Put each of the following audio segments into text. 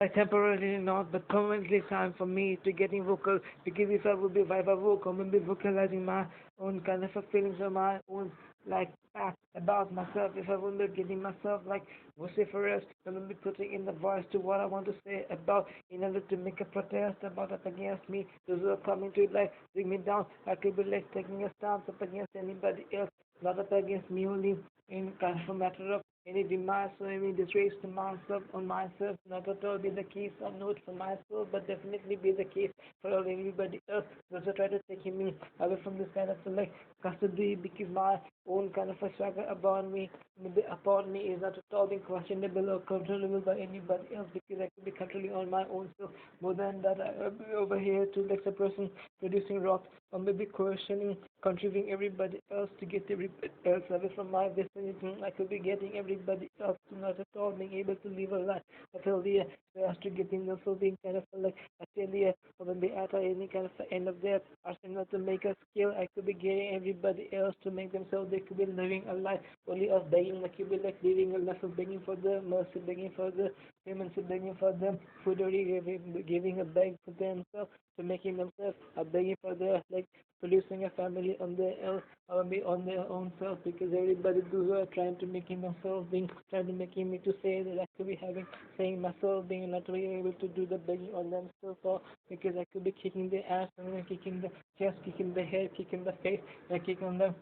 Temporarily not, but permanently time for me to getting vocal. Because if I would be vocal, I would be vocalizing my own kind of a feelings or my own like facts about myself. If I would be getting myself like vociferous, I would be putting in the voice to what I want to say about in order to make a protest about up against me. Those who are coming to like bring me down. I could be like taking a stance up against anybody else, not up against me only in kind of a matter of any demands or any disgrace to myself on myself, not at all be the case or note for myself, but definitely be the case for all everybody else. Those who try to take me away from this kind of like custody because my own kind of a struggle upon me is not at all being questionable or controllable by anybody else because I could be controlling on my own self more than that I will be over here to like a person producing rocks or maybe questioning, contributing everybody else to get everybody else away from my vicinity. I could be getting everybody else to not at all being able to live a life of failure, so as to getting them so being kind of like a failure or maybe at any kind of end of their arsenal to make a skill. I could be getting everybody else to make themselves they could be living a life only of begging, like you be like living a life of begging for the mercy, begging for the payments, begging for them food or giving a beg for themselves to making themselves begging for the like producing a family on their own or maybe on their own self because everybody those who are trying to making themselves being trying to making me to say that I could be having saying myself being not really able to do the begging on themselves or because I could be kicking the ass and then kicking the chest, kicking the head, kicking the face, and kicking the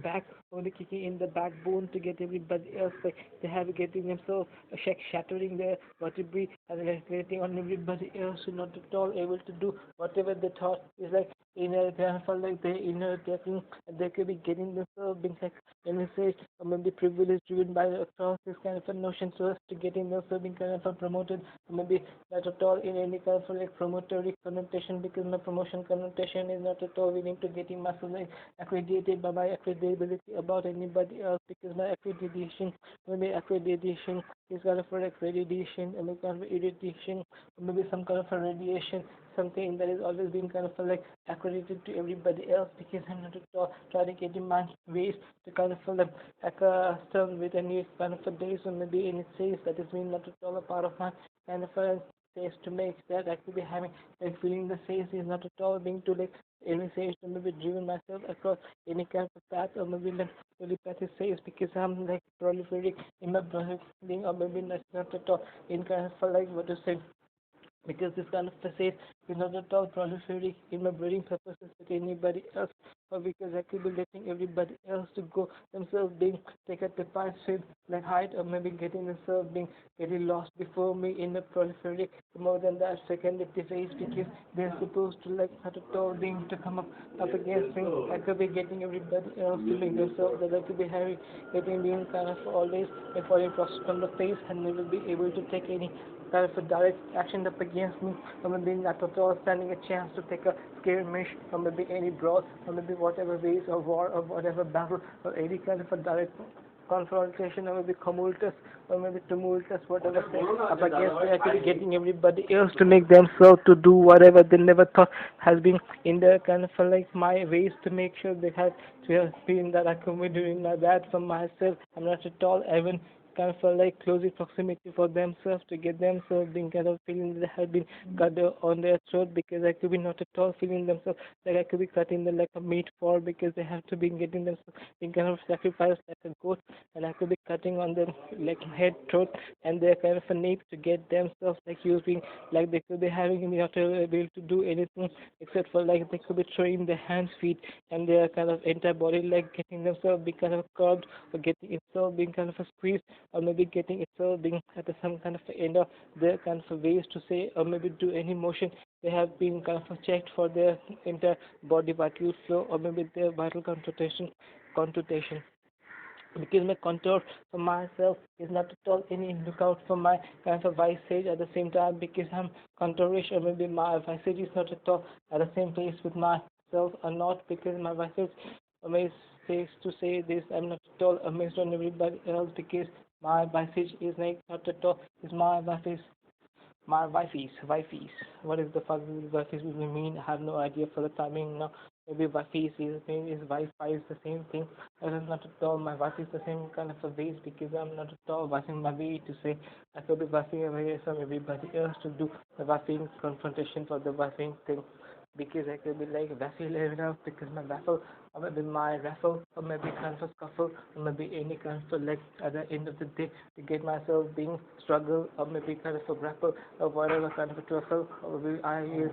back only kicking in the backbone to get everybody else like they have getting themselves shattering their vertebrae and like creating on everybody else who not at all able to do whatever they thought is like inner kind of like their inner getting and they could be getting themselves being like any say or maybe privilege driven by across this kind of a notion so as to getting themselves being kind of a promoted or maybe not at all in any kind of like promotory connotation because my promotion connotation is not at all willing to getting myself like accredited by my accreditability about anybody else because my accreditation maybe accreditation is kind of for accreditation and kind of irritation or maybe some kind of a radiation something that is always being kind of like accredited to everybody else because I'm not at all trying to get in my ways to kind of like term with any kind of a days or maybe any says that is being not at all a part of my kind of a says to make that I could be having like feeling the says is not at all being to like any says to maybe driven myself across any kind of path or maybe like telepathy says because I'm like proliferating in my being or maybe not at all in kind of like what to say because this kind of facade is not at all proliferating in my breeding purposes with anybody else or because I could be letting everybody else to go themselves being take at the passive like height or maybe getting themselves being getting lost before me in the proliferating more than that secondary phase because they're supposed to like not at all being to come up against me. I could be getting everybody else to make themselves that I could be having getting being kind of always falling across from the face and never be able to take any kind of a direct action up against me, or maybe not at all standing a chance to take a skirmish, or maybe any brawl, or maybe whatever ways of war, or whatever battle, or any kind of a direct confrontation, or maybe tumultuous, or maybe tumultuous, whatever say, up against me, actually getting everybody else to make themselves to do whatever they never thought has been in their kind of like my ways to make sure they have to have been that I could be doing that for myself. I'm not at all even kind of like close proximity for themselves to get themselves being kind of feeling they have been cut on their throat because I could be not at all feeling themselves like I could be cutting them like a meat for because they have to be getting themselves being kind of sacrificed like a goat and I could be cutting on them like head, throat and their kind of a nape to get themselves like using like they could be having not able to do anything except for like they could be throwing their hands, feet and their kind of entire body like getting themselves being kind of curved or getting itself being kind of a squeeze or maybe getting itself being at some kind of end of their kind of ways to say or maybe do any motion they have been kind of checked for their entire body vital flow or maybe their vital consultation because my contour for myself is not at all any lookout for my kind of visage at the same time because I'm contourish or maybe my visage is not at all at the same place with myself or not because my visage amazed says to say this I'm not at all amazed on everybody else because my visage is like not at all is my visage my yifeece. What is the fuck this yifeece will mean? I have no idea for the timing now. maybe yifeece is the same, is Wi-Fi is the same thing. And I'm not at all, my wife is the same kind of a ways because I'm not at all washing my way to say I could be washing away some everybody else to do the washing confrontation for the washing thing because I could be like waffle enough because my waffle or maybe my raffle or maybe kind of a scuffle or maybe any kind of like at the end of the day to get myself being struggle or maybe kind of a grapple or whatever kind of a truffle or maybe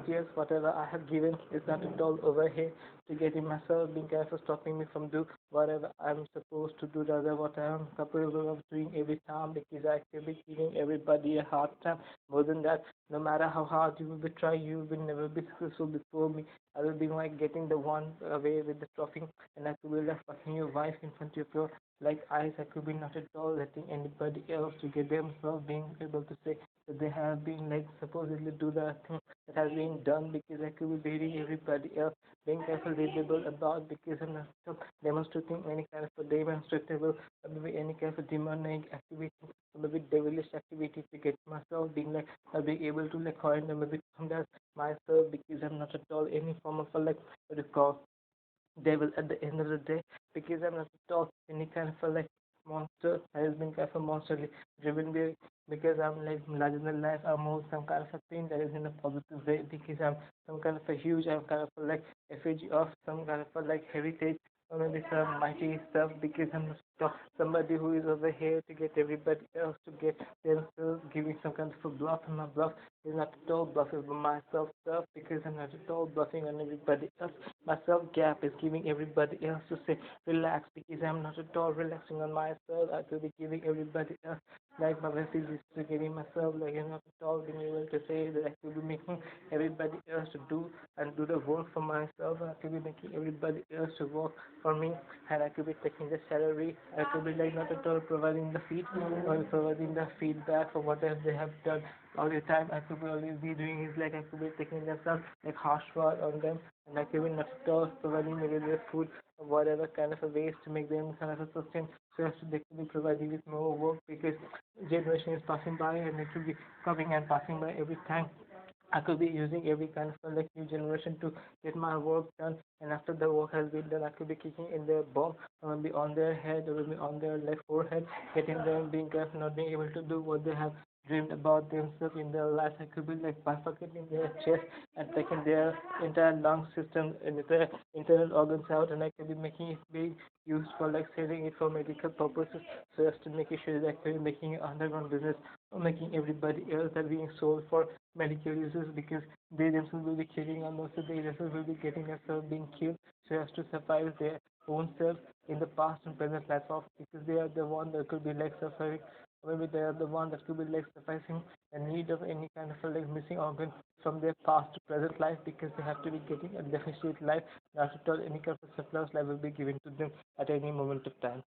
yes whatever I have given is not at all over here to getting myself being kind of stopping me from do whatever I'm supposed to do rather what I'm capable of doing every time because I could be giving everybody a hard time more than that no matter how hard you will be try you will never be successful before me I will be like getting the one away with the trophy and I could be like fucking your wife in front of your like eyes. I could be not at all letting anybody else to get themselves being able to say that they have been like supposedly do the thing that has been done because I could be beating everybody else being careful readable about because I'm not so demonstrating any kind of a demonstrable or maybe any kind of a demonic activity or maybe devilish activity to get myself being like I'll be able to like find or maybe come that myself because I'm not at all any form of a like what do you call devil at the end of the day because I'm not at all any kind of a like monster has been kind of a monsterly driven me because I'm like larger than life. I'm more some kind of a thing that is in a positive way because I'm some kind of a huge I'm kind of a like effigy of some kind of a like heritage or maybe some mighty stuff because I'm not somebody who is over here to get everybody else to get themselves giving some kind of a bluff and my bluff is not at all bluffing for myself stuff because I'm not at all bluffing on everybody else my self gap is giving everybody else to say relax because I'm not at all relaxing on myself. I could be giving everybody else like my message is to giving myself like I'm not at all being able to say that I could be making everybody else to do and do the work for myself. I could be making everybody else to work for me and I could be taking the salary. I could be like not at all providing the feed or providing the feedback for whatever they have done all the time. I could be always be doing is like I could be taking themselves like harsh word on them and like even not stores providing maybe their food or whatever kind of a ways to make them kind of a sustain so as to they could be providing with more work because generation is passing by and it will be coming and passing by every time. I could be using every kind of like new generation to get my work done and after the work has been done I could be kicking in their bomb or maybe on their head or maybe on their left forehead, getting them being kind of not being able to do what they have dreamed about themselves in their life. I could be like bifurcating their chest and taking their entire lung system and their internal organs out and I could be making it being used for like saving it for medical purposes so as to make sure that I could be making an underground business or making everybody else that being sold for medical uses because they themselves will be killing and also they themselves will be getting themselves being killed so as to survive their own self in the past and present life of because they are the one that could be like suffering maybe they are the one that could be like sufficing a need of any kind of a like missing organ from their past to present life because they have to be getting a deficit life not at all any kind of surplus life will be given to them at any moment of time.